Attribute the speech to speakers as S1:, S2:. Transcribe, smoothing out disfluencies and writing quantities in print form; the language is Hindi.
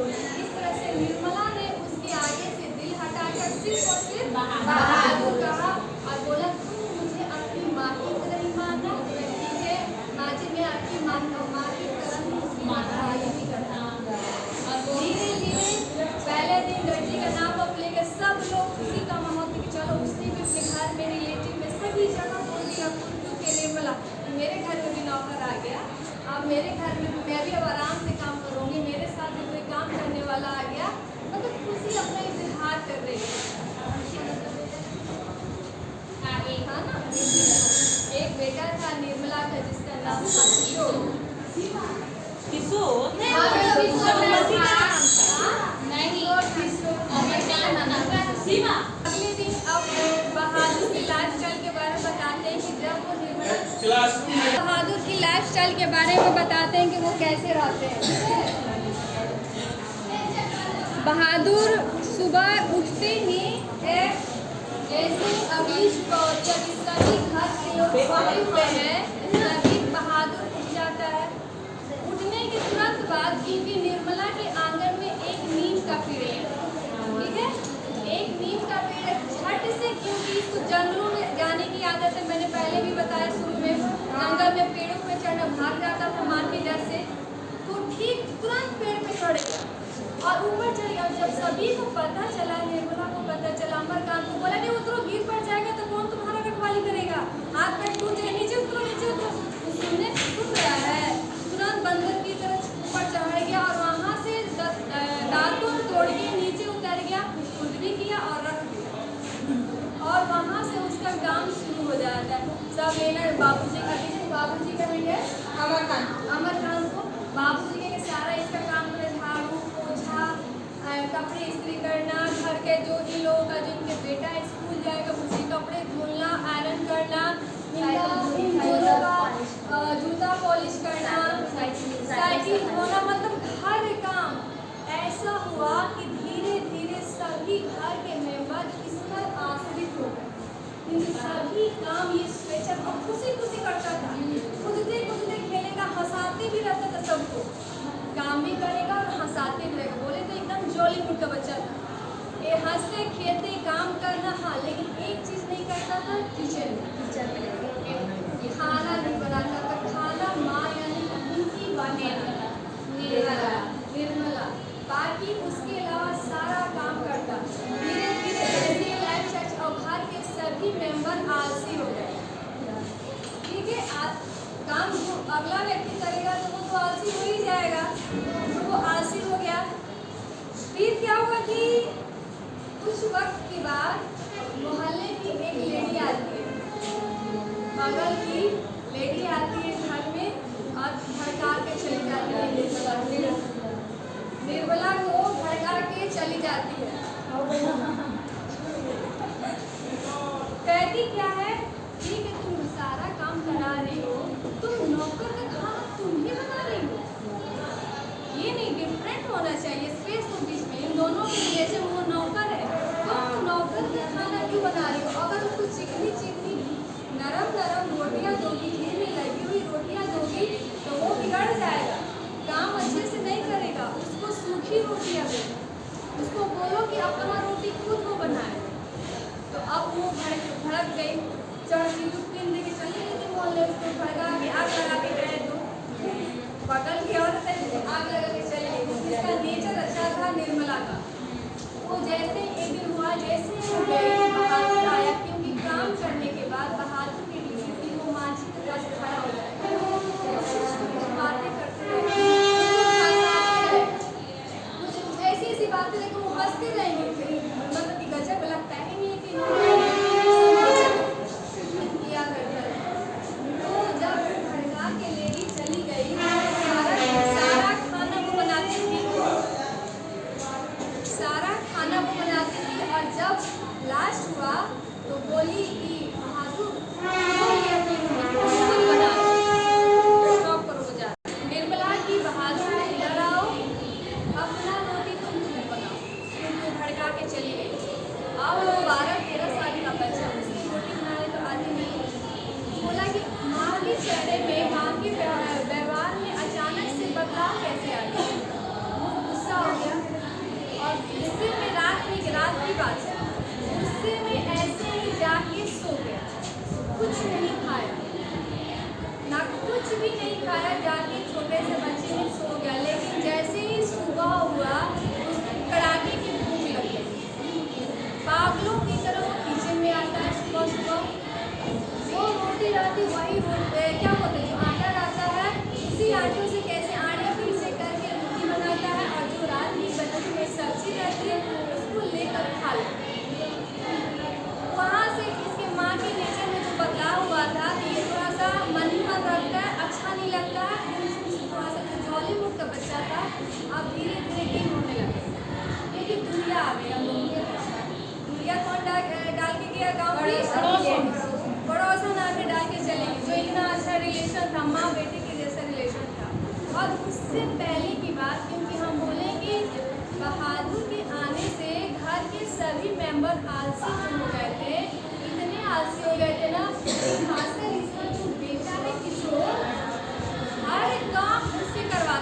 S1: इस तरह से निर्मला ने उसके आगे से दिल हटाकर सिर्फ और सिर्फ बहादुर कहा और बोला तुम मुझे अपनी माँ की तरह ही मानना। ठीक है माँ जी, मैं आपकी माँ की तरह ही करता हूँ। और धीरे धीरे पहले दिन लड़की का नाम वाम लेकर सब लोग खुशी का माहौल कि चलो उसने भी अपने घर में रिलेटिव में सभी जगह बोल दिया के निर्मला मेरे घर में भी नौकर आ गया, अब मेरे घर में मैं भी अब आराम से काम करूँगी, मेरे साथ भी कोई काम करने वाला आ गया। मतलब खुशी अपना इजहार कर रही है। था ना एक बेटा था निर्मला का जिसका नाम था किशोर।
S2: किशोर
S1: नहीं अगले दिन अब बहादुर की लाइफस्टाइल के बारे में बताते हैं कि जब वो निर्मला बहादुर की लाइफस्टाइल के बारे में बताते हैं कि वो कैसे रहते हैं। बहादुर सुबह उठते ही जैसे अगली सुबह जब सभी घर के लोग सोए हुए हैं तभी बहादुर उठ जाता है। उठने के तुरंत बाद क्योंकि निर्मला के आंगन में एक नीम का पेड़ है, ठीक है, एक नीम का पेड़ झट से, क्योंकि इसको जंगलों में जाने की आदत है, मैंने पहले भी बताया शुरू में, जंगल में पेड़ों पे चढ़ना भाग जाता था मार के डर से, तो ठीक तुरंत पेड़ पे चढ़ गया और ऊपर चढ़ गया। जब सभी को पता चला, निर्मला को पता चला, अमरकांत को बोला नहीं उतरो, गिर पड़ जाएगा तो कौन तुम्हारा रखवाली करेगा, हाथ पैर टूट जाए, नीचे उतरो नीचे उतरो। सुनने सुन रहा है, तुरंत बंदर की तरह ऊपर चढ़ गया और वहाँ से दातुन तोड़ के नीचे उतर गया, खुद भी किया और रख दिया। और वहाँ से उसका काम शुरू हो जाता है। सब लेना बाबूजी का कहेंगे अमरकांत को, बाबूजी के सारा इसका काम करे, झाड़ू पोछा, कपड़े इस्त्री करना, घर के जो इन लोगों का जिनके बेटा स्कूल जाएगा उसके कपड़े धुलना, आयरन करना, जूता पॉलिश करना, साइकिल धोना, मतलब हर काम। ऐसा हुआ कि धीरे धीरे सभी घर के मेंबर इस पर आश्रित हो गए, क्योंकि सभी काम ये स्वेच्छा और खुशी खुशी करता था, कूदते कूदते खेलेगा, हंसाते भी रहता था सबको, काम भी करेगा और हंसाते भी रहेगा। बोले तो एकदम जॉली मूड का बच्चा था, ये हंसते खेलते काम करना। हाँ लेकिन एक चीज़ नहीं करता था, किचन में खाना नहीं बनाता था, खाना माँ यानी उनकी निर्मला, बाकी उसके अलावा सारा काम करता। धीरे धीरे ऐसे लाइफ चर्च और घर के सभी मेंबर आलसी हो गए, ठीक है, काम जो अगला व्यक्ति करेगा तो वो तो आलसी हो ही जाएगा, तो वो आलसी हो गया। फिर क्या हुआ कि कुछ वक्त के बाद मोहल्ले की एक लेडी आती है, बगल की लेडी आती है घर में और भड़का के चली जाती है निर्मला को भड़का के चली जाती है। कहती क्या है, ठीक है तुम सारा काम करा रही हो, तुम नौकर का खाना तुम ही बना रही हो, ये नहीं, डिफरेंट होना चाहिए स्पेस तो बीच में, इन दोनों के रिलेशन, वो नौकर है, तुम नौकर का खाना क्यों बना रही हो? अगर उसको चिकनी चिकनी नरम नरम रोटियां दोगी, घी में लगी हुई रोटियां दोगी तो वो बिगड़ जाएगा, काम अच्छे से नहीं करेगा, उसको सूखी रोटियां दो, उसको बोलो कि अपना रोटी खुद को बनाए। तो अब वो भड़क गई, चढ़ती पिन दे के चली गई मोहल्ले, उसको भड़का के आग लगा के गए, तो बगल की औरत है आग लगा के चली गई। इसका नेचर अच्छा था निर्मला का। वो जैसे एक दिन हुआ, जैसे बहादुर आया, क्योंकि काम करने के बाद बहादुर की ड्यूटी वो मांझी के पास खड़ा हो जाएगा, बातें करते रहेंगे, कुछ ऐसी ऐसी बातें, लेकिन वो हंसते रहेंगे, मतलब कि गजब लगता है नहीं कि किया करता है। तो जब भड़का के लेडी चली गई, सारा की बात है, गुस्से में ऐसे ही जाके सो गया, कुछ नहीं खाया ना, कुछ भी नहीं खाया, जाके छोटे से बच्चे ने सो गया। लेकिन जैसे ही सुबह हुआ उसको कड़ाके की भूख लग गई, पागलों की तरह वो किचन में आता है सुबह सुबह, वो रोटी रहती वही क्या बोलते हैं, जो आटा रहता है उसी आटे से कैसे आटे फिर से करके रोटी बनाता है, और जो रात की बची हुई सब्जी रहती है उसको लेकर खा लेता है। वहाँ से इसके माँ के नेचर में जो बदलाव हुआ था कि ये थोड़ा सा मन ही मन रखता है, अच्छा नहीं लगता है, थोड़ा सा जो जॉली मूड का बच्चा था अब धीरे धीरे गेम होने लगा। क्योंकि दुनिया आ गई हम लोगों के पास। दुनिया कौन डाल के गया गाँव की, पड़ोसन आके डाल के चले गए, जो इतना अच्छा रिलेशन था, माँ बेटे के जैसा रिलेशन था। और उससे पहले की बात, क्योंकि हम बोलें कि बहादुर के आने से घर के सभी मेंबर आलसी हो गए थे, इतने आलसी हो गए थे ना, खासकर इसका जो बेटा है किशोर, हर काम उससे करवाता